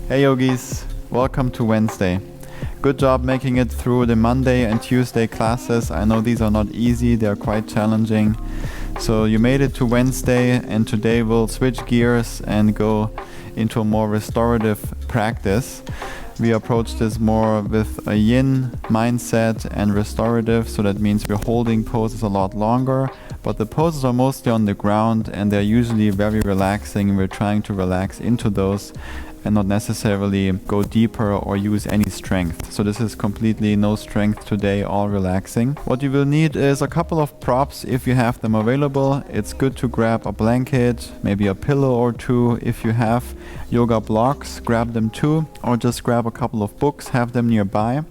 Hey yogis, welcome to Wednesday. Good job making it through the Monday and Tuesday classes. I know these are not easy, they are quite challenging. So you made it to Wednesday, and today we'll switch gears and go into a more restorative practice. We approach this more with a yin mindset and restorative, so that means we're holding poses a lot longer, but the poses are mostly on the ground and they're usually very relaxing. We're trying to relax into those and not necessarily go deeper or use any strength. So this is completely no strength today, all relaxing. What you will need is a couple of props if you have them available. It's good to grab a blanket, maybe a pillow or two. If you have yoga blocks, grab them too, or just grab a couple of books, have them nearby.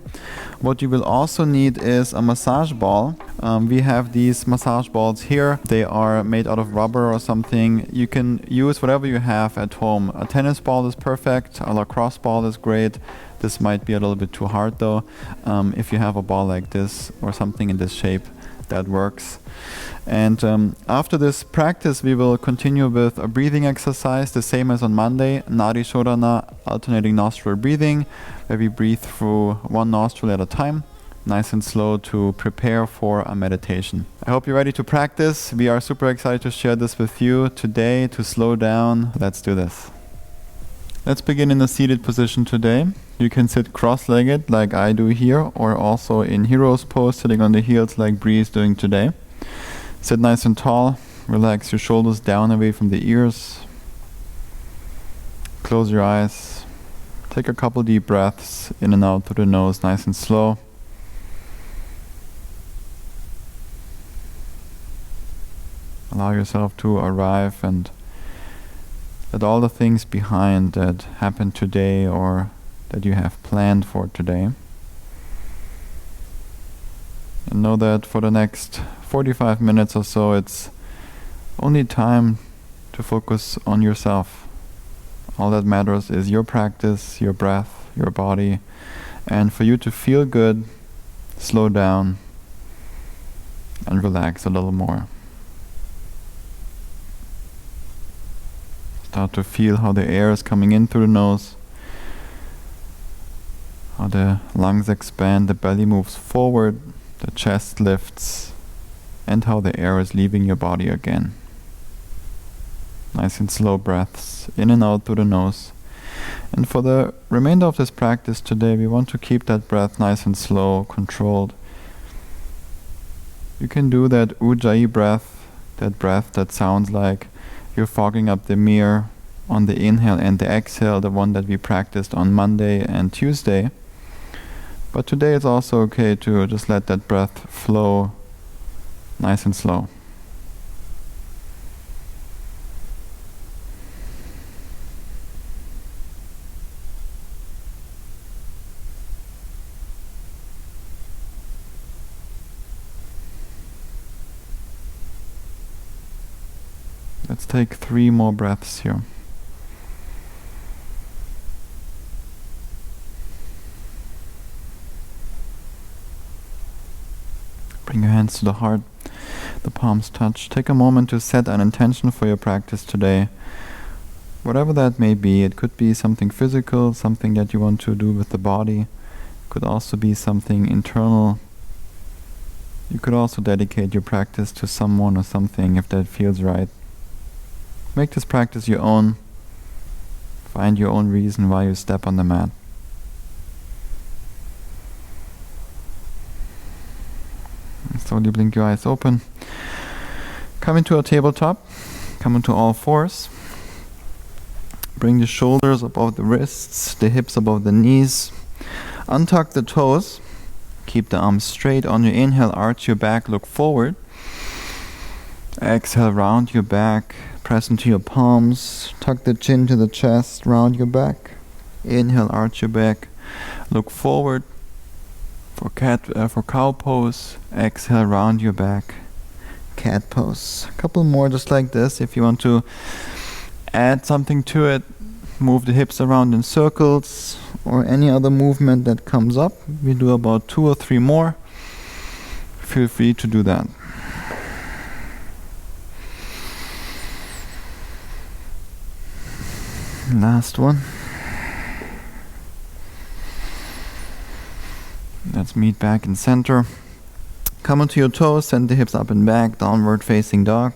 What you will also need is a massage ball. We have these massage balls here. They are made out of rubber or something. You can use whatever you have at home. A tennis ball is perfect. A lacrosse ball is great. This might be a little bit too hard though. If you have a ball like this or something in this shape, that works. And after this practice, we will continue with a breathing exercise, the same as on Monday, Nadi shodhana, alternating nostril breathing, where we breathe through one nostril at a time, nice and slow, to prepare for a meditation. I hope you're ready to practice. We are super excited to share this with you today, to slow down. Let's do this. Let's begin in a seated position today. You can sit cross-legged like I do here, or also in hero's pose, sitting on the heels like Bree's doing today. Sit nice and tall. Relax your shoulders down away from the ears. Close your eyes. Take a couple deep breaths in and out through the nose, nice and slow. Allow yourself to arrive and let all the things behind that happened today or that you have planned for today. And know that for the next 45 minutes or so, it's only time to focus on yourself. All that matters is your practice, your breath, your body, and for you to feel good, slow down, and relax a little more. Start to feel how the air is coming in through the nose, how the lungs expand, the belly moves forward, the chest lifts, and how the air is leaving your body again. Nice and slow breaths in and out through the nose. And for the remainder of this practice today, we want to keep that breath nice and slow, controlled. You can do that ujjayi breath that sounds like you're fogging up the mirror on the inhale and the exhale, the one that we practiced on Monday and Tuesday. But today it's also okay to just let that breath flow nice and slow. Let's take 3 more breaths here. Bring your hands to the heart, the palms touch. Take a moment to set an intention for your practice today. Whatever that may be, it could be something physical, something that you want to do with the body. It could also be something internal. You could also dedicate your practice to someone or something if that feels right. Make this practice your own. Find your own reason why you step on the mat. Slowly blink your eyes open. Come into a tabletop. Come into all fours. Bring the shoulders above the wrists, the hips above the knees. Untuck the toes. Keep the arms straight. On your inhale, arch your back, look forward. Exhale, round your back. Press into your palms. Tuck the chin to the chest. Round your back. Inhale, arch your back. Look forward. For cow pose. Exhale, round your back. Cat pose. A couple more just like this. If you want to add something to it, move the hips around in circles or any other movement that comes up. We do about 2 or 3 more. Feel free to do that. Last one. Let's meet back in center. Come onto your toes, send the hips up and back, downward facing dog.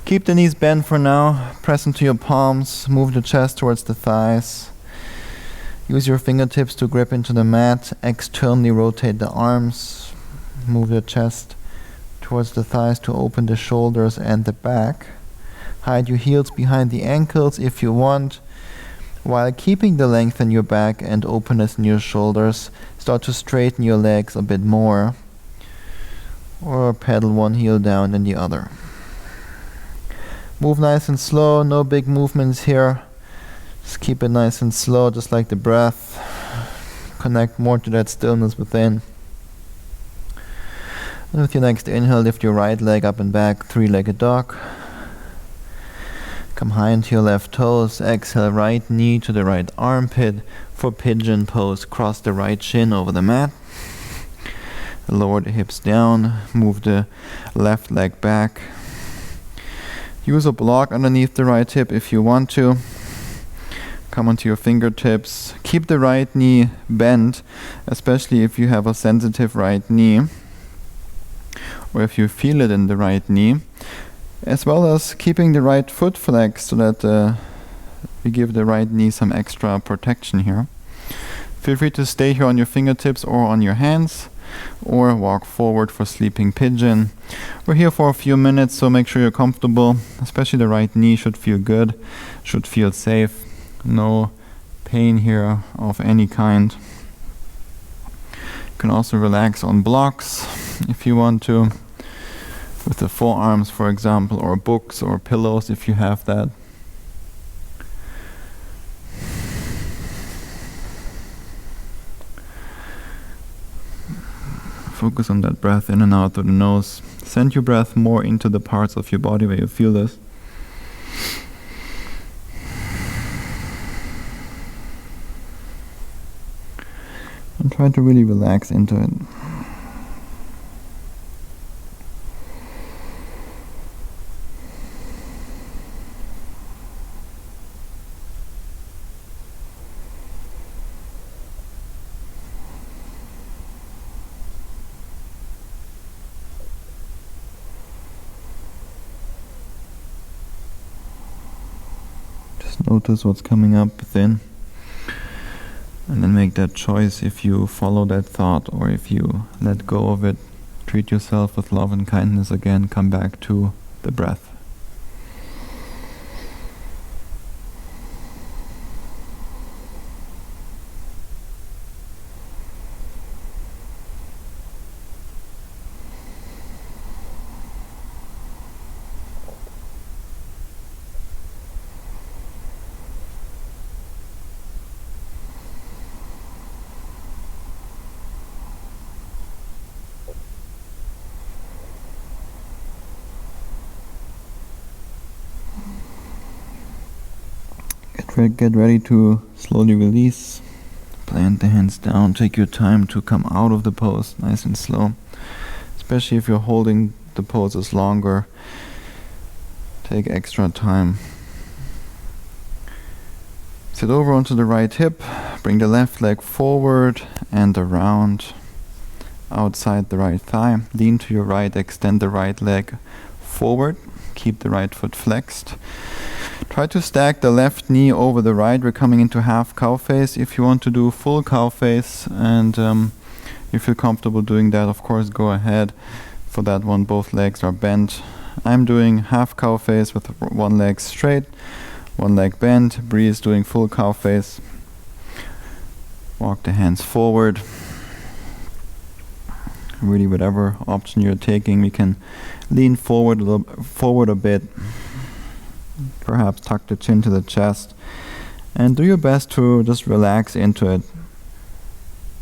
Keep the knees bent for now. Press into your palms, move the chest towards the thighs. Use your fingertips to grip into the mat. Externally rotate the arms. Move the chest towards the thighs to open the shoulders and the back. Hide your heels behind the ankles if you want. While keeping the length in your back and openness in your shoulders, start to straighten your legs a bit more. Or pedal one heel down and the other. Move nice and slow, no big movements here. Just keep it nice and slow, just like the breath. Connect more to that stillness within. And with your next inhale, lift your right leg up and back, three-legged dog. Come high into your left toes. Exhale, right knee to the right armpit for pigeon pose. Cross the right shin over the mat. Lower the hips down. Move the left leg back. Use a block underneath the right hip if you want to. Come onto your fingertips. Keep the right knee bent, especially if you have a sensitive right knee, or if you feel it in the right knee, as well as keeping the right foot flexed so that we give the right knee some extra protection here. Feel free to stay here on your fingertips or on your hands, or walk forward for sleeping pigeon. We're here for a few minutes, so make sure you're comfortable. Especially the right knee should feel good, should feel safe. No pain here of any kind. You can also relax on blocks if you want to, with the forearms, for example, or books or pillows if you have that. Focus on that breath in and out through the nose. Send your breath more into the parts of your body where you feel this. And try to really relax into it. Notice what's coming up within, and then make that choice if you follow that thought or if you let go of it. Treat yourself with love and kindness again. Come back to the breath. Get ready to slowly release. Plant the hands down. Take your time to come out of the pose, nice and slow. Especially if you're holding the poses longer, take extra time. Sit over onto the right hip. Bring the left leg forward and around, outside the right thigh. Lean to your right. Extend the right leg forward. Keep the right foot flexed. Try to stack the left knee over the right. We're coming into half cow face. If you want to do full cow face and you feel comfortable doing that, of course, go ahead. For that one, both legs are bent. I'm doing half cow face with one leg straight, one leg bent. Bree is doing full cow face. Walk the hands forward. Really, whatever option you're taking, we can lean forward a bit. Perhaps tuck the chin to the chest and do your best to just relax into it.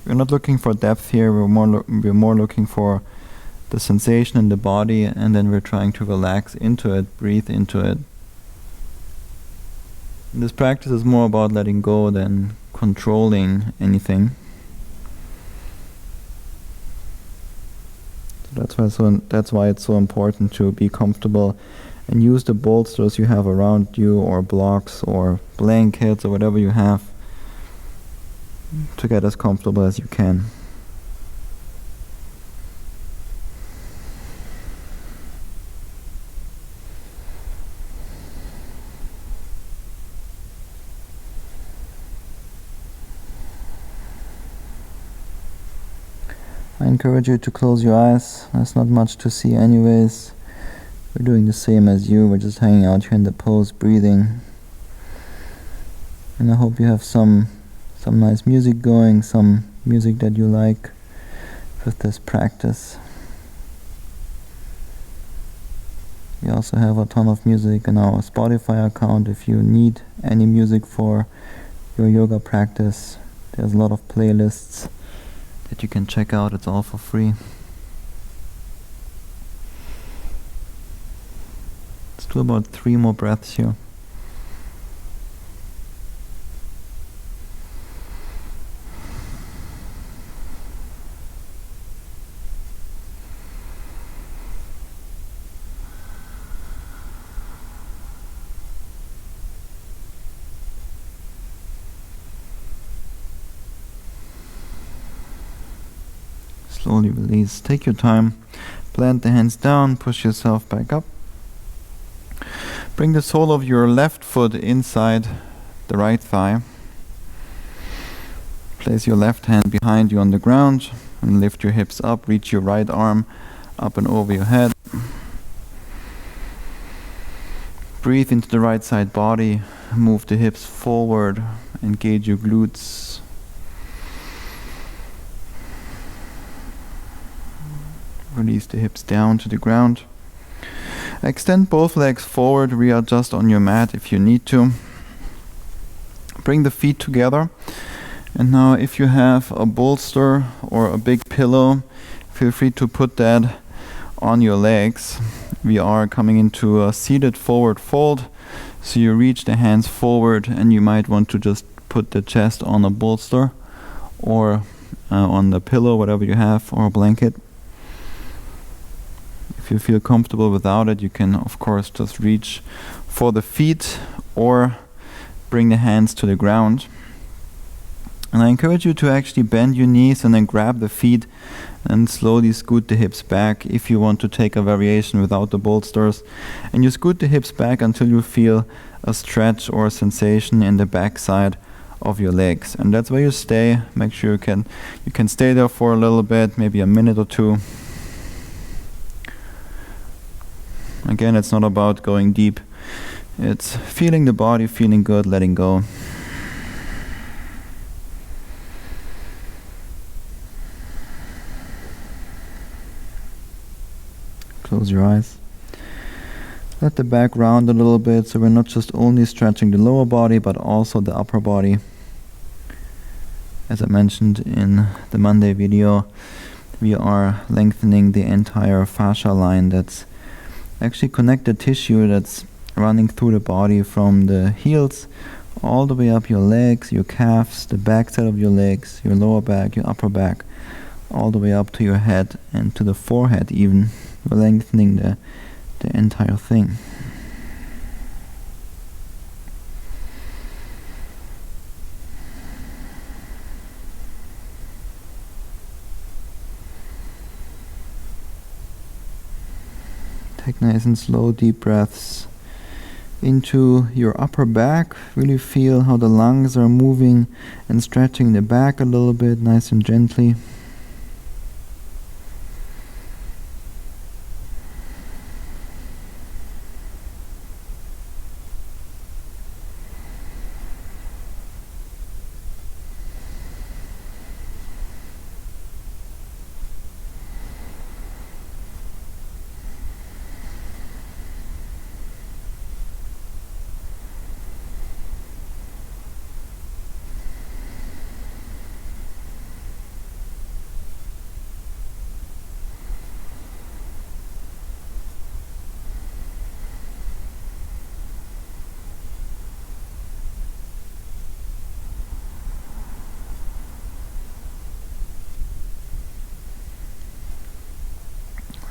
We're not looking for depth here, we're more looking for the sensation in the body, and then we're trying to relax into it, breathe into it. This practice is more about letting go than controlling anything. So that's why it's so important to be comfortable and use the bolsters you have around you, or blocks or blankets or whatever you have, to get as comfortable as you can. I encourage you to close your eyes. There's not much to see anyways. We're doing the same as you. We're just hanging out here in the pose, breathing. And I hope you have some nice music going, some music that you like with this practice. We also have a ton of music in our Spotify account if you need any music for your yoga practice. There's a lot of playlists that you can check out. It's all for free. Let's do about 3 more breaths here. Slowly release. Take your time. Plant the hands down. Push yourself back up. Bring the sole of your left foot inside the right thigh. Place your left hand behind you on the ground and lift your hips up. Reach your right arm up and over your head. Breathe into the right side body. Move the hips forward. Engage your glutes. Release the hips down to the ground. Extend both legs forward. Readjust on your mat if you need to. Bring the feet together. And now if you have a bolster or a big pillow, feel free to put that on your legs. We are coming into a seated forward fold. So you reach the hands forward and you might want to just put the chest on a bolster or on the pillow, whatever you have, or a blanket. If you feel comfortable without it, you can of course just reach for the feet or bring the hands to the ground. And I encourage you to actually bend your knees and then grab the feet and slowly scoot the hips back if you want to take a variation without the bolsters. And you scoot the hips back until you feel a stretch or a sensation in the back side of your legs. And that's where you stay. Make sure you can stay there for a little bit, maybe a minute or two. Again, it's not about going deep. It's feeling the body, feeling good, letting go. Close your eyes. Let the back round a little bit so we're not just only stretching the lower body but also the upper body. As I mentioned in the Monday video, we are lengthening the entire fascia line that's actually connected tissue that's running through the body from the heels all the way up your legs, your calves, the back side of your legs, your lower back, your upper back, all the way up to your head and to the forehead even. We're lengthening the entire thing. Take nice and slow deep breaths into your upper back. Really feel how the lungs are moving and stretching the back a little bit, nice and gently.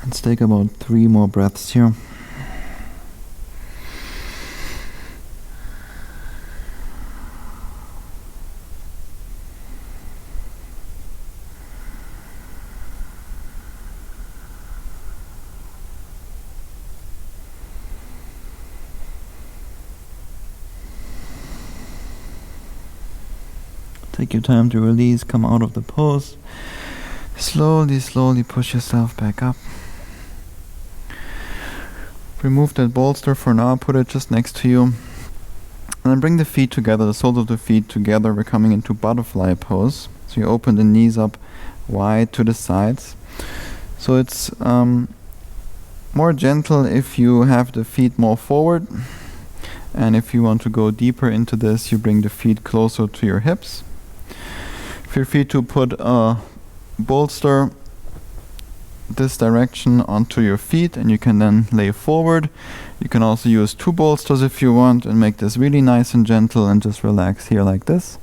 Let's take about 3 more breaths here. Take your time to release, come out of the pose. Slowly, slowly push yourself back up. Remove that bolster for now, put it just next to you. And then bring the feet together, the soles of the feet together. We're coming into butterfly pose. So you open the knees up wide to the sides. So it's more gentle if you have the feet more forward. And if you want to go deeper into this, you bring the feet closer to your hips. Feel free to put a bolster this direction onto your feet, and you can then lay forward. You can also use 2 bolsters if you want and make this really nice and gentle, and just relax here like this.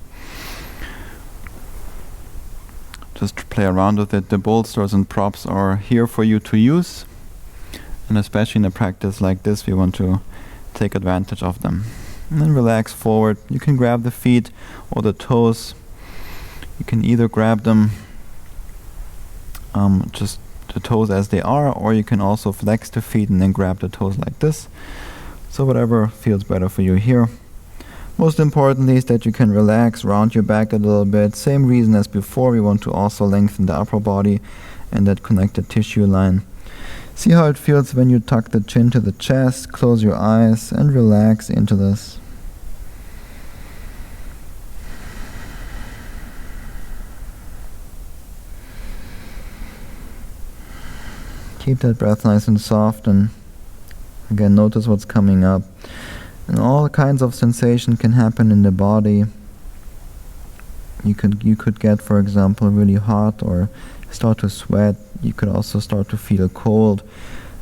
Just play around with it. The bolsters and props are here for you to use, and especially in a practice like this, we want to take advantage of them. And then relax forward. You can grab the feet or the toes. You can either grab them just the toes as they are, or you can also flex the feet and then grab the toes like this. So whatever feels better for you here. Most importantly is that you can relax, round your back a little bit. Same reason as before, we want to also lengthen the upper body and that connected tissue line. See how it feels when you tuck the chin to the chest, close your eyes and relax into this. Keep that breath nice and soft, and again notice what's coming up. And all kinds of sensation can happen in the body. You could get, for example, really hot or start to sweat. You could also start to feel cold,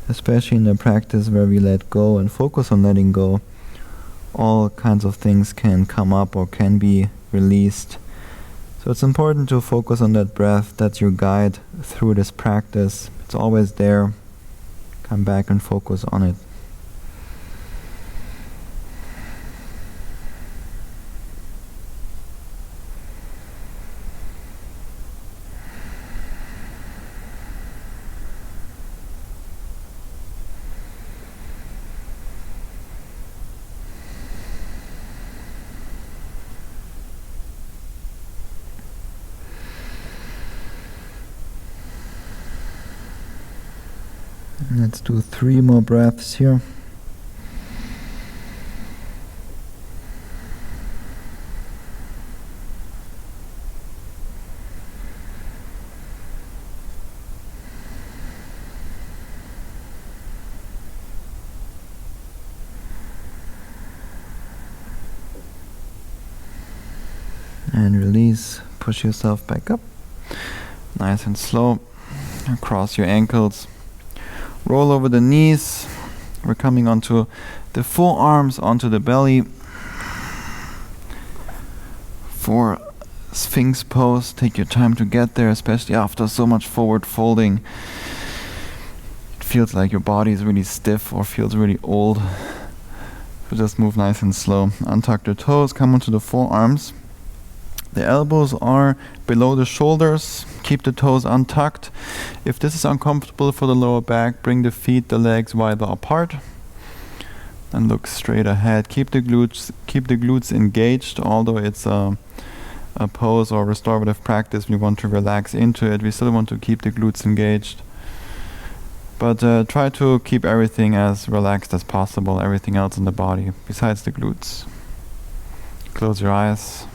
especially in the practice where we let go and focus on letting go. All kinds of things can come up or can be released. So it's important to focus on that breath. That's your guide through this practice. It's always there. Come back and focus on it. Let's do 3 more breaths here. And release, push yourself back up. Nice and slow. Cross your ankles. Roll over the knees. We're coming onto the forearms, onto the belly. For Sphinx pose, take your time to get there, especially after so much forward folding. It feels like your body is really stiff or feels really old. So just move nice and slow. Untuck the toes, come onto the forearms. The elbows are below the shoulders. Keep the toes untucked. If this is uncomfortable for the lower back, bring the feet, the legs wider apart. And look straight ahead. Keep the glutes engaged, although it's a pose or restorative practice. We want to relax into it. We still want to keep the glutes engaged. But try to keep everything as relaxed as possible, everything else in the body, besides the glutes. Close your eyes.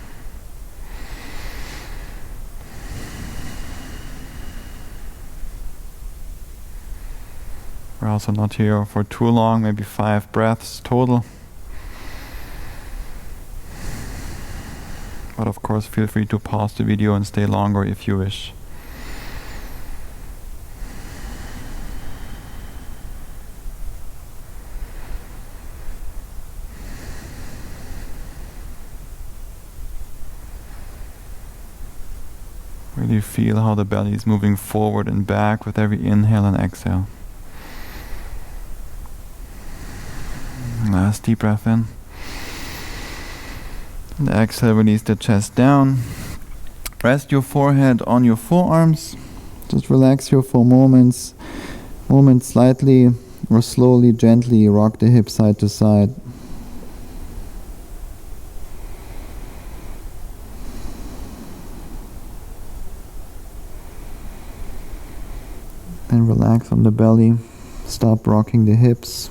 We're also not here for too long, maybe 5 breaths total. But of course, feel free to pause the video and stay longer if you wish. Really feel how the belly is moving forward and back with every inhale and exhale. Last deep breath in. And exhale, release the chest down. Rest your forehead on your forearms. Just relax here for moments. Slightly or slowly, gently rock the hips side to side. And relax on the belly. Stop rocking the hips.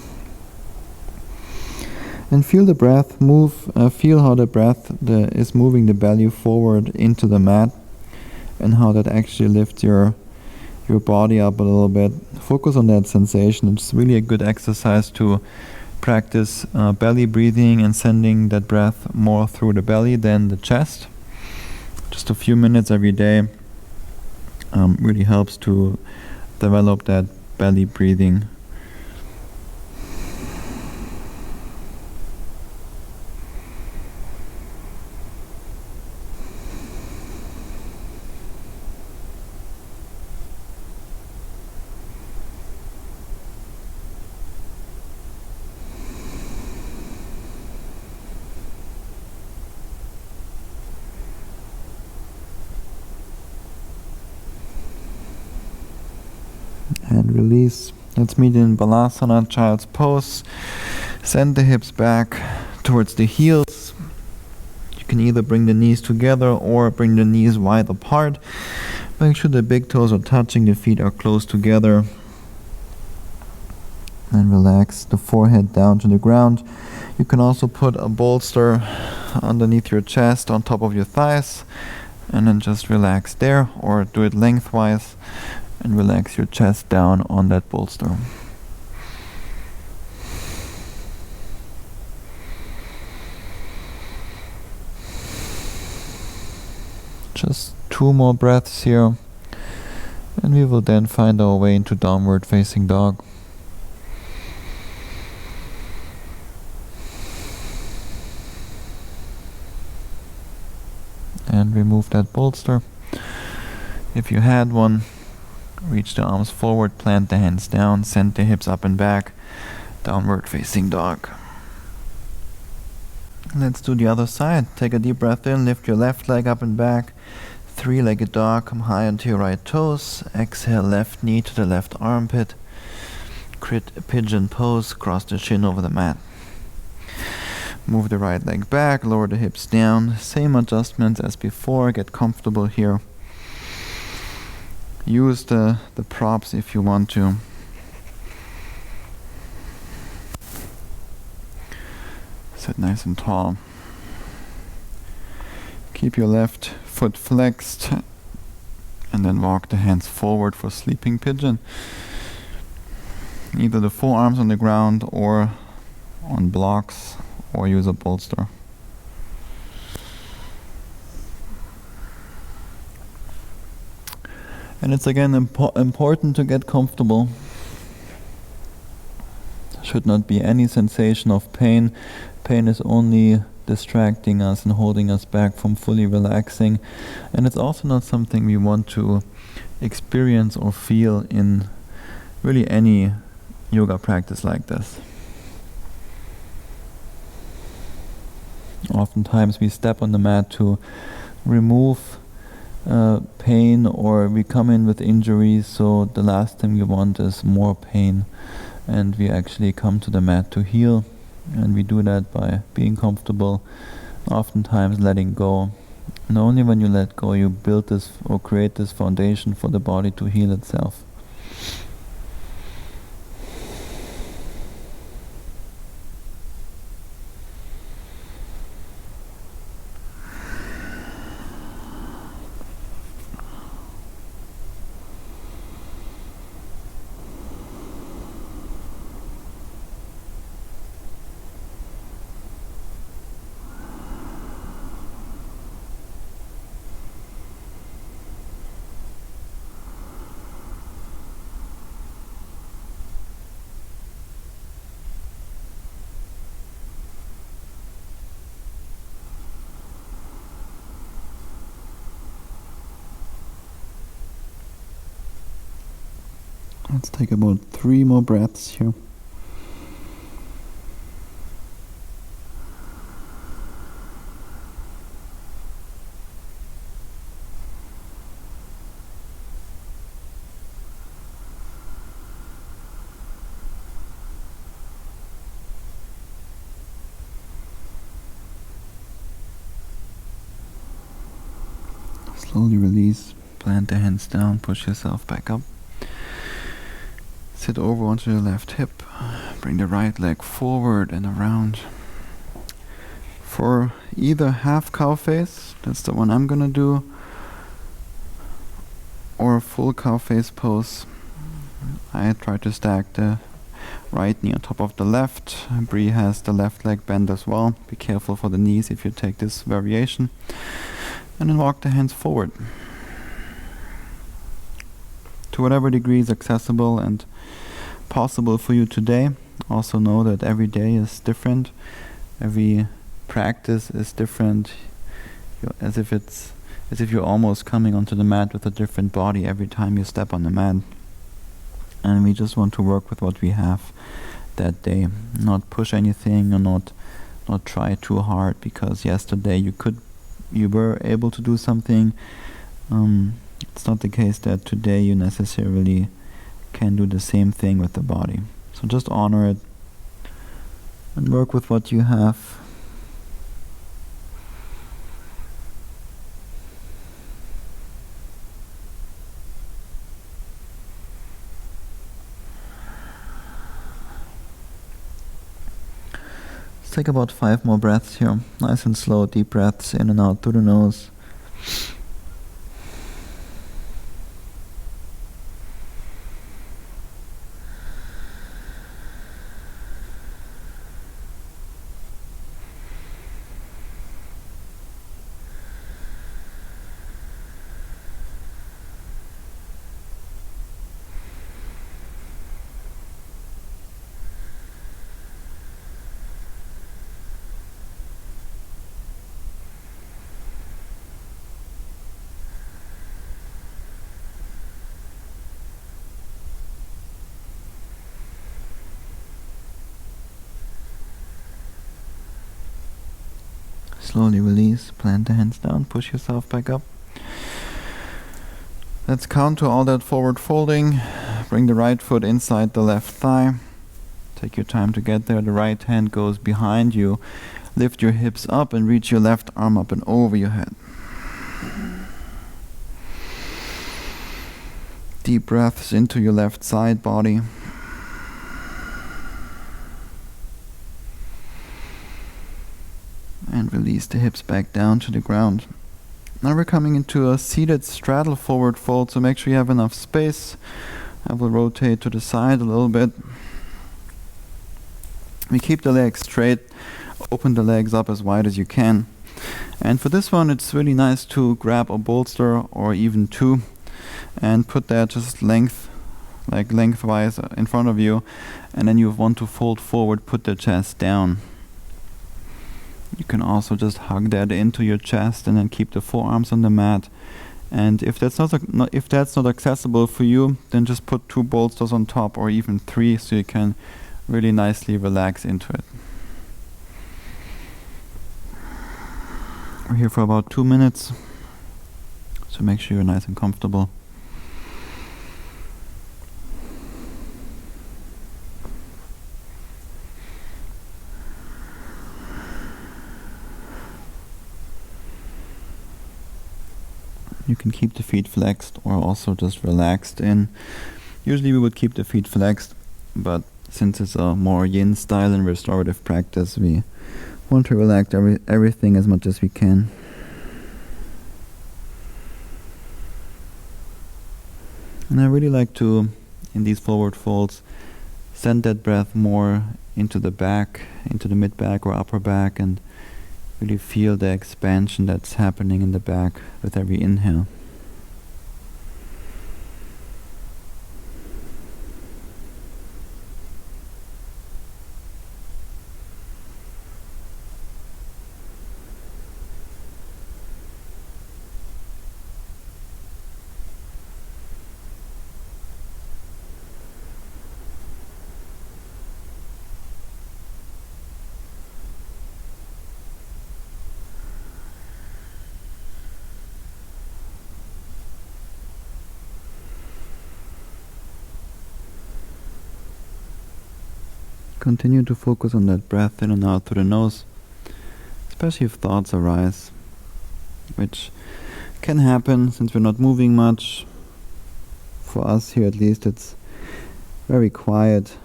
And feel the breath move. Feel how the breath is moving the belly forward into the mat, and how that actually lifts your body up a little bit. Focus on that sensation. It's really a good exercise to practice belly breathing and sending that breath more through the belly than the chest. Just a few minutes every day really helps to develop that belly breathing. And release. Let's meet in Balasana, child's pose. Send the hips back towards the heels. You can either bring the knees together or bring the knees wide apart. Make sure the big toes are touching, the feet are close together. And relax the forehead down to the ground. You can also put a bolster underneath your chest on top of your thighs, and then just relax there, or do it lengthwise and relax your chest down on that bolster. Just 2 more breaths here, and we will then find our way into downward facing dog. And remove that bolster. If you had one, reach the arms forward, plant the hands down, send the hips up and back, downward facing dog. Let's do the other side. Take a deep breath in, lift your left leg up and back, 3-legged dog, come high onto your right toes, exhale left knee to the left armpit, pigeon pose, cross the shin over the mat. Move the right leg back, lower the hips down, same adjustments as before, get comfortable here. Use the props if you want to. Sit nice and tall. Keep your left foot flexed and then walk the hands forward for sleeping pigeon. Either the forearms on the ground or on blocks, or use a bolster. And it's again important to get comfortable. Should not be any sensation of pain. Pain is only distracting us and holding us back from fully relaxing. And it's also not something we want to experience or feel in really any yoga practice like this. Oftentimes we step on the mat to remove pain, or we come in with injuries, so the last thing we want is more pain, and we actually come to the mat to heal, and we do that by being comfortable, oftentimes letting go. And only when you let go you build this or create this foundation for the body to heal itself. Let's take about 3 more breaths here. Slowly release, plant the hands down, push yourself back up. Sit over onto your left hip. Bring the right leg forward and around. For either half cow face, that's the one I'm gonna do, or a full cow face pose, I try to stack the right knee on top of the left. Bree has the left leg bent as well. Be careful for the knees if you take this variation. And then walk the hands forward. To whatever degree is accessible and possible for you today. Also know that every day is different. Every practice is different. As if you're almost coming onto the mat with a different body every time you step on the mat. And we just want to work with what we have that day. Not push anything or not try too hard, because yesterday you were able to do something. It's not the case that today you necessarily can do the same thing with the body. So just honor it and work with what you have. Let's take about 5 more breaths here. Nice and slow, deep breaths in and out through the nose. Slowly release, plant the hands down, push yourself back up. Let's counter all that forward folding. Bring the right foot inside the left thigh. Take your time to get there. The right hand goes behind you. Lift your hips up and reach your left arm up and over your head. Deep breaths into your left side body. And release the hips back down to the ground. Now we're coming into a seated straddle forward fold, so make sure you have enough space. I will rotate to the side a little bit. We keep the legs straight, open the legs up as wide as you can. And for this one, it's really nice to grab a bolster or even two and put that just lengthwise in front of you. And then you want to fold forward, put the chest down. You can also just hug that into your chest and then keep the forearms on the mat. And if that's not accessible for you, then just put 2 bolsters on top or even 3, so you can really nicely relax into it. We're here for about 2 minutes, so make sure you're nice and comfortable. You can keep the feet flexed or also just relaxed in. Usually we would keep the feet flexed, but since it's a more yin style and restorative practice, we want to relax everything as much as we can. And I really like to, in these forward folds, send that breath more into the back, into the mid back or upper back, and really feel the expansion that's happening in the back with every inhale. Continue to focus on that breath in and out through the nose, especially if thoughts arise, which can happen since we're not moving much. For us here at least, it's very quiet.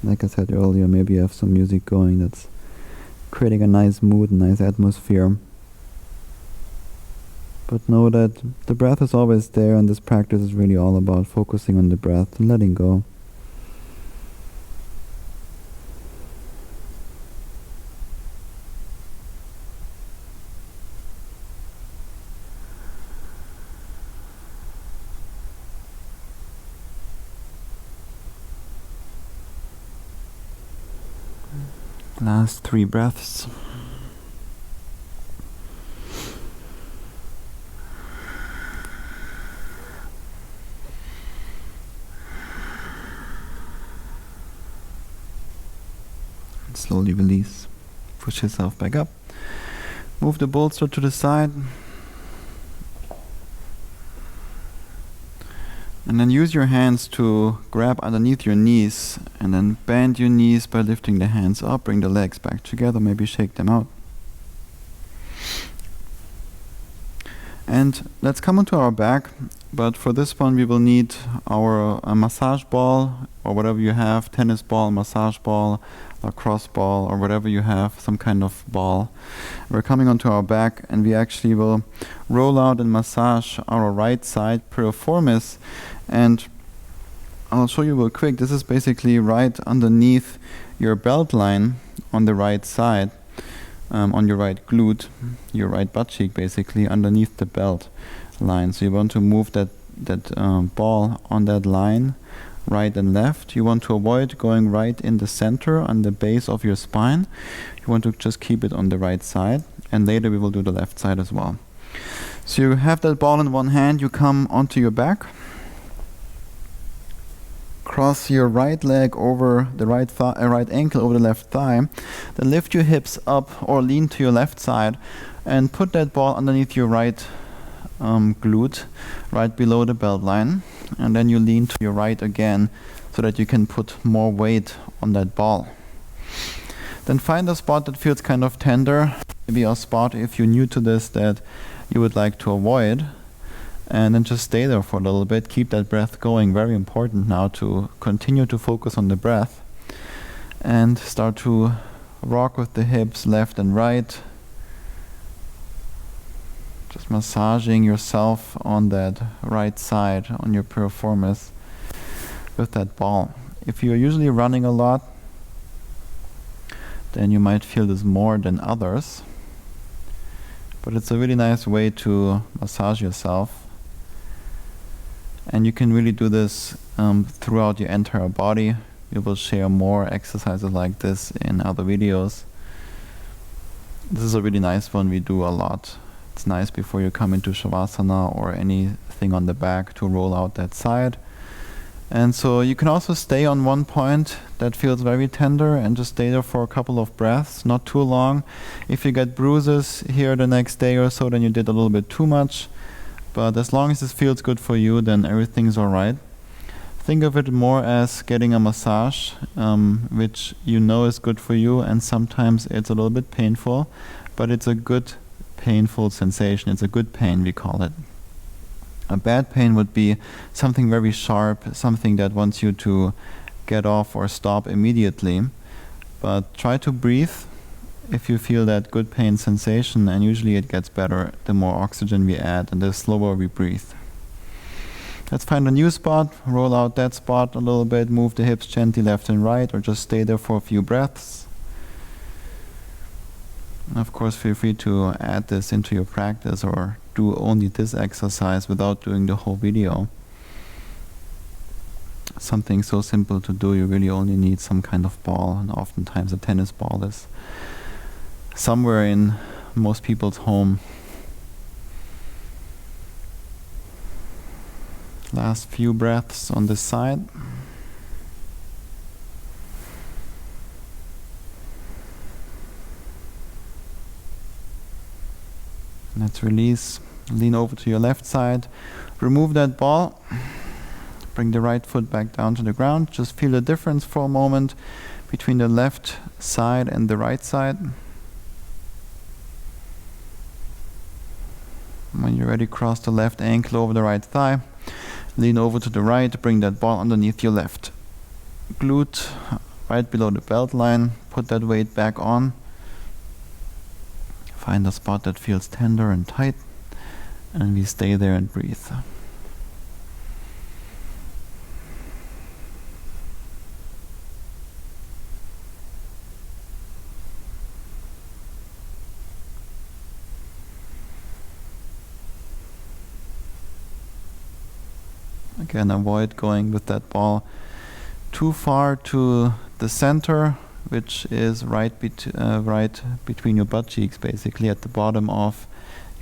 Like I said earlier, maybe you have some music going that's creating a nice mood, nice atmosphere. But know that the breath is always there, and this practice is really all about focusing on the breath and letting go. Last 3 breaths. And slowly release. Push yourself back up. Move the bolster to the side. And then use your hands to grab underneath your knees and then bend your knees by lifting the hands up, bring the legs back together, maybe shake them out. And let's come onto our back, but for this one we will need our massage ball or whatever you have, tennis ball, massage ball, lacrosse ball or whatever you have, some kind of ball. We're coming onto our back and we actually will roll out and massage our right side piriformis, and I'll show you real quick. This is basically right underneath your belt line on the right side, on your right glute, your right butt cheek, basically underneath the belt line. So you want to move that ball on that line, right and left. You want to avoid going right in the center on the base of your spine. You want to just keep it on the right side, and later we will do the left side as well. So you have that ball in one hand, you come onto your back, cross your right leg over the right ankle over the left thigh, then lift your hips up or lean to your left side and put that ball underneath your right glute, right below the belt line, and then you lean to your right again so that you can put more weight on that ball. Then find a spot that feels kind of tender, maybe a spot if you're new to this that you would like to avoid, and then just stay there for a little bit. Keep that breath going. Very important now to continue to focus on the breath and start to rock with the hips left and right. Just massaging yourself on that right side, on your piriformis with that ball. If you're usually running a lot, then you might feel this more than others. But it's a really nice way to massage yourself. And you can really do this throughout your entire body. We will share more exercises like this in other videos. This is a really nice one we do a lot. It's nice before you come into Savasana or anything on the back to roll out that side. And so you can also stay on one point that feels very tender and just stay there for a couple of breaths, not too long. If you get bruises here the next day or so, then you did a little bit too much. But as long as this feels good for you, then everything's alright. Think of it more as getting a massage, which you know is good for you, and sometimes it's a little bit painful, but it's a good painful sensation. It's a good pain, we call it. A bad pain would be something very sharp, something that wants you to get off or stop immediately. But try to breathe if you feel that good pain sensation, and usually it gets better the more oxygen we add and the slower we breathe. Let's find a new spot, roll out that spot a little bit, move the hips gently left and right, or just stay there for a few breaths. And of course, feel free to add this into your practice or do only this exercise without doing the whole video. Something so simple to do, you really only need some kind of ball, and oftentimes a tennis ball is somewhere in most people's home. Last few breaths on this side. Let's release. Lean over to your left side. Remove that ball. Bring the right foot back down to the ground. Just feel the difference for a moment between the left side and the right side. When you're ready, cross the left ankle over the right thigh. Lean over to the right, bring that ball underneath your left glute, right below the belt line. Put that weight back on. Find a spot that feels tender and tight, and we stay there and breathe. Again, avoid going with that ball too far to the center, which is right between your butt cheeks, basically at the bottom of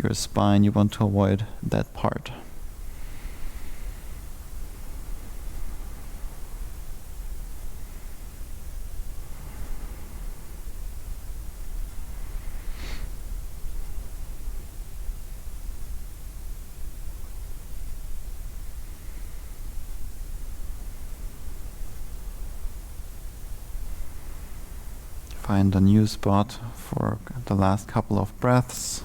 your spine. You want to avoid that part. Find a new spot for the last couple of breaths.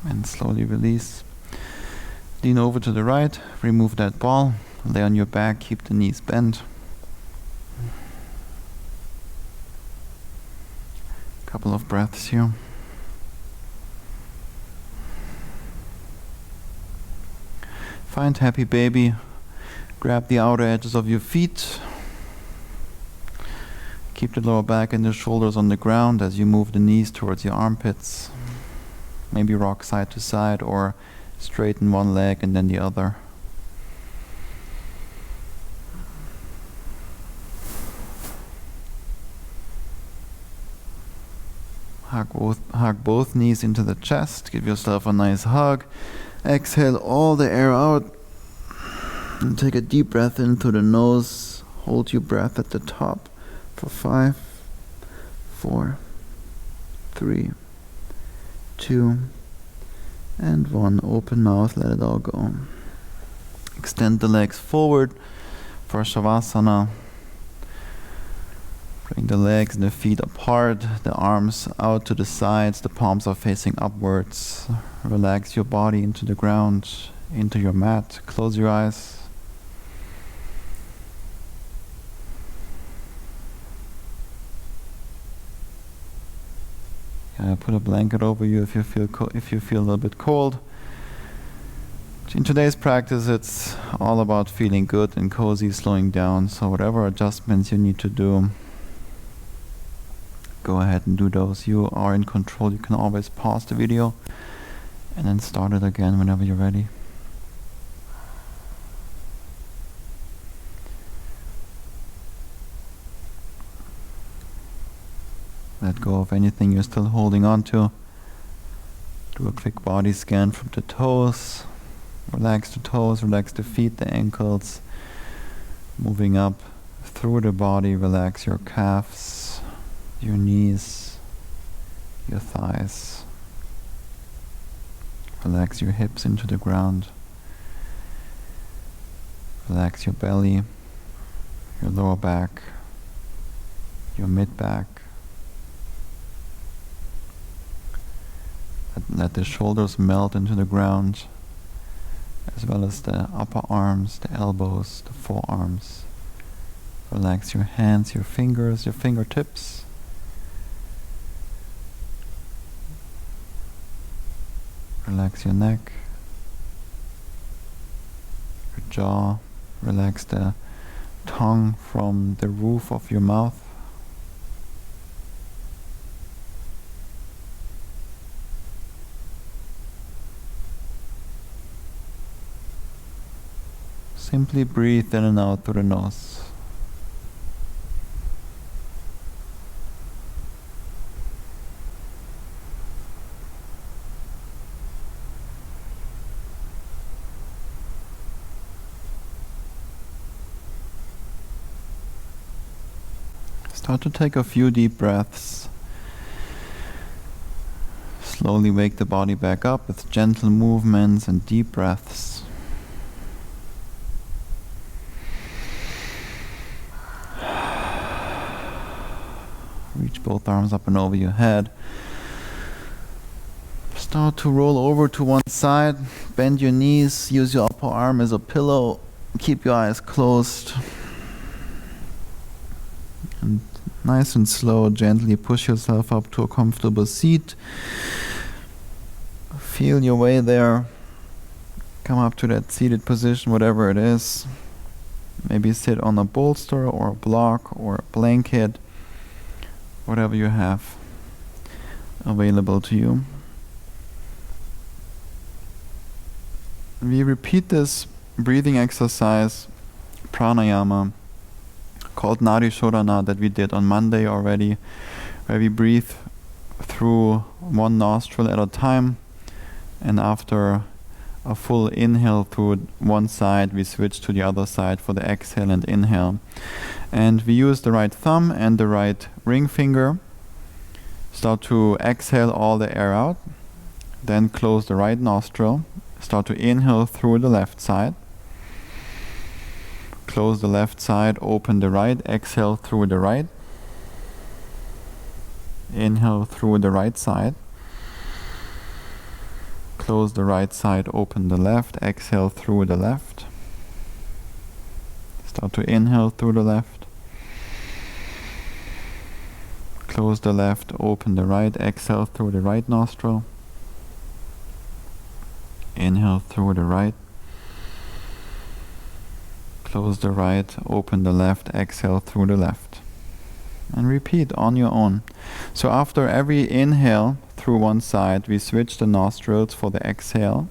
And slowly release. Lean over to the right, remove that ball, lay on your back, keep the knees bent. Couple of breaths here. Find happy baby. Grab the outer edges of your feet. Keep the lower back and the shoulders on the ground as you move the knees towards your armpits. Maybe rock side to side or straighten one leg and then the other. Hug both knees into the chest. Give yourself a nice hug. Exhale all the air out. And take a deep breath in through the nose. Hold your breath at the top for 5, 4, 3, 2, and 1. Open mouth, let it all go. Extend the legs forward for Savasana. Bring the legs and the feet apart, the arms out to the sides, the palms are facing upwards. Relax your body into the ground, into your mat. Close your eyes. Put a blanket over you if you feel a little bit cold. In today's practice, it's all about feeling good and cozy, slowing down. So whatever adjustments you need to do, go ahead and do those. You are in control. You can always pause the video and then start it again whenever you're ready. Let go of anything you're still holding on to. Do a quick body scan from the toes. Relax the toes, relax the feet, the ankles. Moving up through the body, relax your calves, your knees, your thighs. Relax your hips into the ground. Relax your belly, your lower back, your mid back. Let the shoulders melt into the ground, as well as the upper arms, the elbows, the forearms. Relax your hands, your fingers, your fingertips. Relax your neck, your jaw. Relax the tongue from the roof of your mouth. Simply breathe in and out through the nose. Start to take a few deep breaths. Slowly wake the body back up with gentle movements and deep breaths. Reach both arms up and over your head. Start to roll over to one side. Bend your knees. Use your upper arm as a pillow. Keep your eyes closed. And nice and slow, gently push yourself up to a comfortable seat. Feel your way there. Come up to that seated position, whatever it is. Maybe sit on a bolster or a block or a blanket, whatever you have available to you. We repeat this breathing exercise, pranayama, called Nadi shodhana, that we did on Monday already, where we breathe through one nostril at a time, and after a full inhale through one side, we switch to the other side for the exhale and inhale. And we use the right thumb and the right ring finger. Start to exhale all the air out, then close the right nostril. Start to inhale through the left side. Close the left side, open the right, exhale through the right. Inhale through the right side. Close the right side, open the left, exhale through the left. Start to inhale through the left. Close the left, open the right, exhale through the right nostril. Inhale through the right. Close the right, open the left, exhale through the left. And repeat on your own. So after every inhale through one side, we switch the nostrils for the exhale,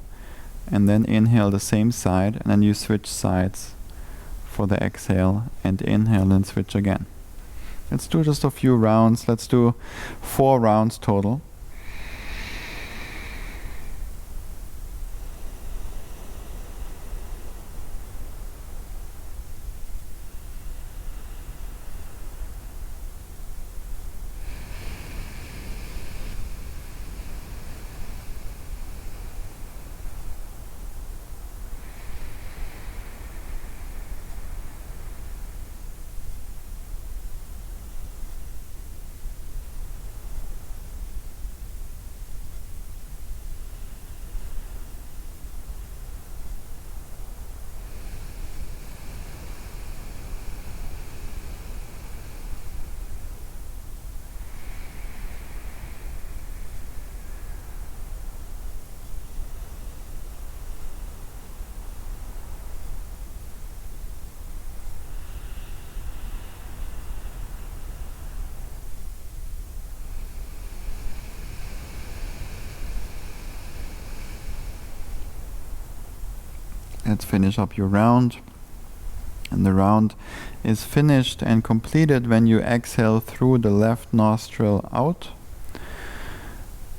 and then inhale the same side, and then you switch sides for the exhale, and inhale and switch again. Let's do just a few rounds. Let's do 4 rounds total. Let's finish up your round. And the round is finished and completed when you exhale through the left nostril out.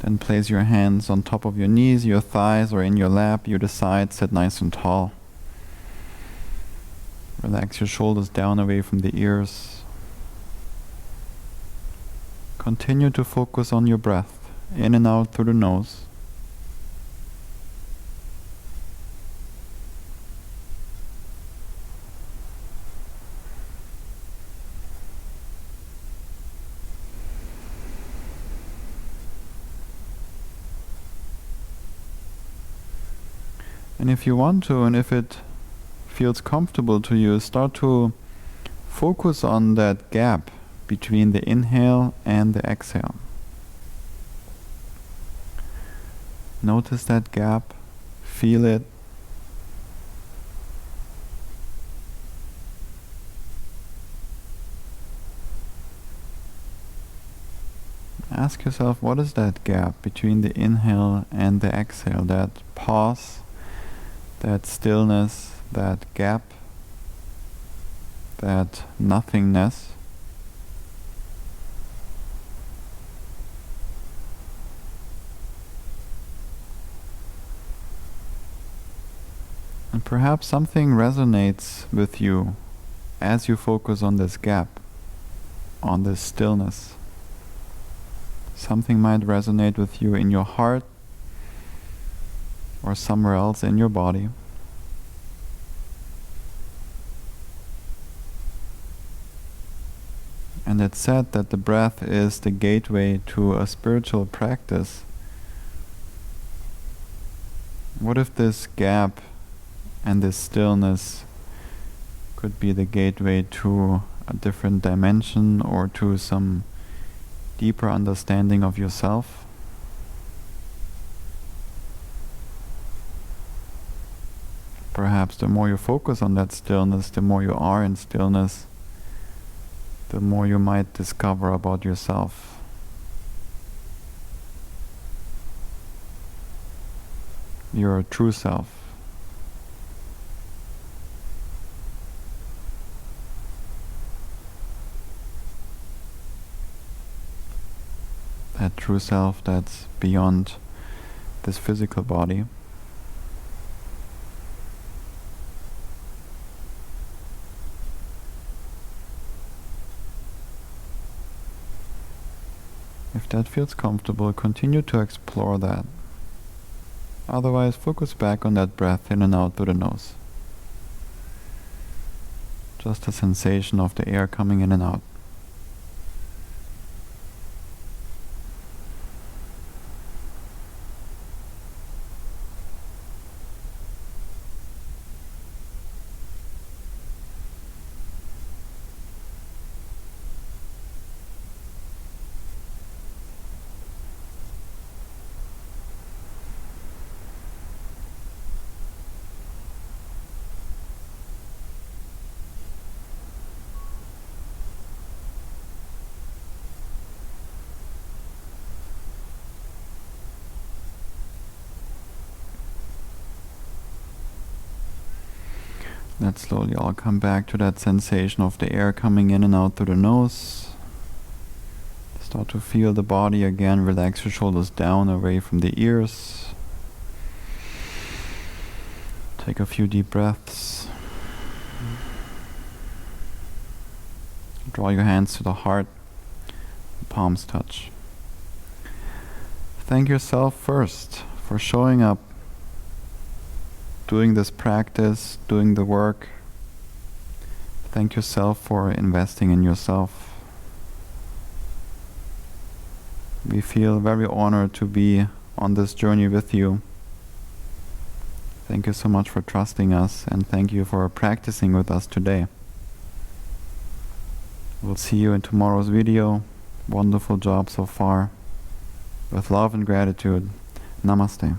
Then place your hands on top of your knees, your thighs, or in your lap. You decide, sit nice and tall. Relax your shoulders down away from the ears. Continue to focus on your breath, in and out through the nose. And if you want to, and if it feels comfortable to you, start to focus on that gap between the inhale and the exhale. Notice that gap, feel it. Ask yourself, what is that gap between the inhale and the exhale, that pause, that stillness, that gap, that nothingness. And perhaps something resonates with you as you focus on this gap, on this stillness. Something might resonate with you in your heart or somewhere else in your body. And And it's said that the breath is the gateway to a spiritual practice. What if this gap and this stillness could be the gateway to a different dimension or to some deeper understanding of yourself? Perhaps the more you focus on that stillness, the more you are in stillness, the more you might discover about yourself. Your true self. That true self that's beyond this physical body. If that feels comfortable, continue to explore that. Otherwise, focus back on that breath in and out through the nose. Just the sensation of the air coming in and out. Let's slowly all come back to that sensation of the air coming in and out through the nose. Start to feel the body again. Relax your shoulders down away from the ears. Take a few deep breaths. Draw your hands to the heart. Palms touch. Thank yourself first for showing up, doing this practice, doing the work. Thank yourself for investing in yourself. We feel very honored to be on this journey with you. Thank you so much for trusting us, and thank you for practicing with us today. We'll see you in tomorrow's video. Wonderful job so far. With love and gratitude. Namaste.